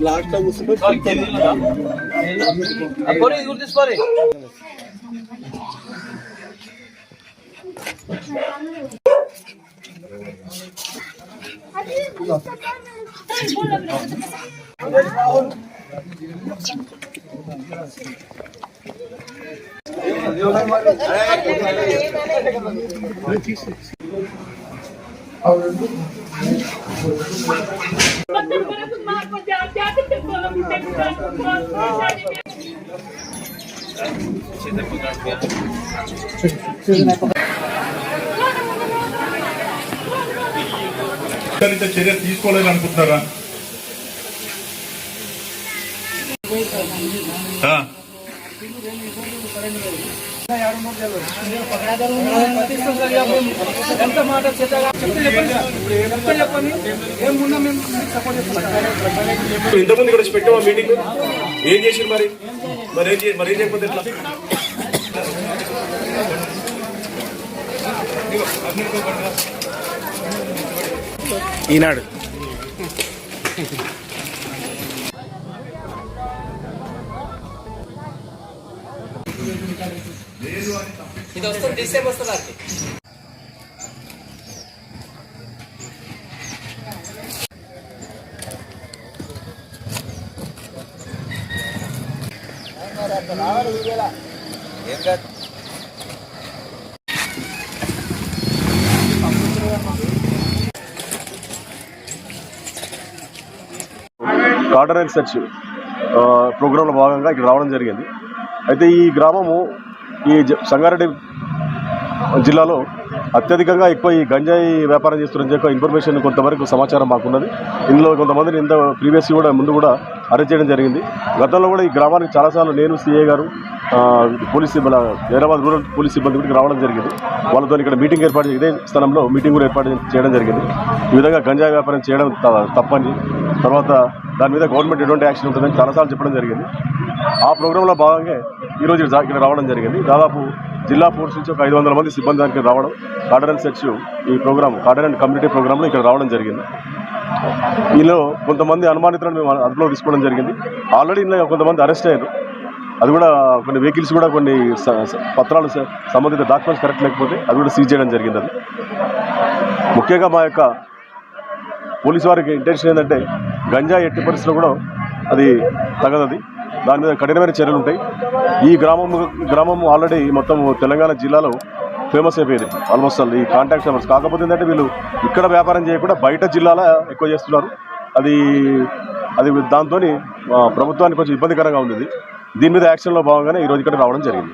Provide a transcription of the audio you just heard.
Last లో కూర్చుంటే చర్య తీసుకోలేదు అనుకుంటున్నారా? ఇంతమంది ఇక్కడ పెట్టామా మీటింగ్? ఏం చేసారు మరి? మరి ఏం చేయకపోతే ఎట్లా? ఈనాడు ఇది వస్తుంది, డిసెంబర్ వస్తుంది. కార్డనైజ్ సెర్చ్ ప్రోగ్రాంలో భాగంగా ఇక్కడ రావడం జరిగింది. అయితే ఈ గ్రామము ఈ సంగారెడ్డి జిల్లాలో అత్యధికంగా ఎక్కువ ఈ గంజాయి వ్యాపారం చేస్తున్న చెప్పి ఇన్ఫర్మేషన్ కొంతవరకు సమాచారం మాకున్నది. ఇందులో కొంతమందిని ప్రీవియస్ కూడా ముందు కూడా అరెస్ట్ చేయడం జరిగింది. గతంలో కూడా ఈ గ్రామానికి చాలాసార్లు నేను సిఐ గారు పోలీస్ సిబ్బంది హైదరాబాద్ రూరల్ పోలీస్ సిబ్బంది కూడా రావడం జరిగింది. వాళ్ళతో ఇక్కడ మీటింగ్ ఏర్పాటు ఇదే స్థలంలో మీటింగ్ కూడా ఏర్పాటు చేయడం జరిగింది. ఈ విధంగా గంజాయి వ్యాపారం చేయడం తప్పని, తర్వాత దాని మీద గవర్నమెంట్ ఎటువంటి యాక్షన్ ఉంటుందని చాలాసార్లు చెప్పడం జరిగింది. ఆ ప్రోగ్రాంలో భాగంగా ఈరోజు ఇక్కడ రావడం జరిగింది. దాదాపు జిల్లా ఫోర్స్ నుంచి ఒక 500 మంది సిబ్బంది దానికి రావడం, కార్డనైజ్ సెర్చ్ ఈ ప్రోగ్రామ్ కార్డనైజ్ కమ్యూనిటీ ప్రోగ్రాంలో ఇక్కడ రావడం జరిగింది. ఈలో కొంతమంది అనుమానితులను మేము అదుపులో తీసుకోవడం జరిగింది. ఆల్రెడీ ఇందులో కొంతమంది అరెస్ట్ అయ్యారు. అది కూడా కొన్ని వెహికల్స్ కూడా కొన్ని పత్రాలు సంబంధిత డాక్యుమెంట్స్ కరెక్ట్ లేకపోతే అది కూడా సీజ్ చేయడం జరిగింది. అది ముఖ్యంగా మా యొక్క పోలీసు వారికి ఇంటెన్షన్ ఏంటంటే గంజాయి ఎట్టి పరిస్థితుల్లో కూడా అది తగదది, దాని మీద కఠినమైన చర్యలు ఉంటాయి. ఈ గ్రామం ఆల్రెడీ మొత్తం తెలంగాణ జిల్లాలో ఫేమస్ అయిపోయింది ఆల్మోస్ట్ ఈ కాంటాక్ట్ నెంబర్స్. కాకపోతే ఏంటంటే వీళ్ళు ఇక్కడ వ్యాపారం చేయకుండా బయట జిల్లాలో ఎక్కువ చేస్తున్నారు. అది దాంతో ప్రభుత్వానికి కొంచెం ఇబ్బందికరంగా ఉంది. దీని మీద యాక్షన్లో భాగంగానే ఈరోజు ఇక్కడ రావడం జరిగింది.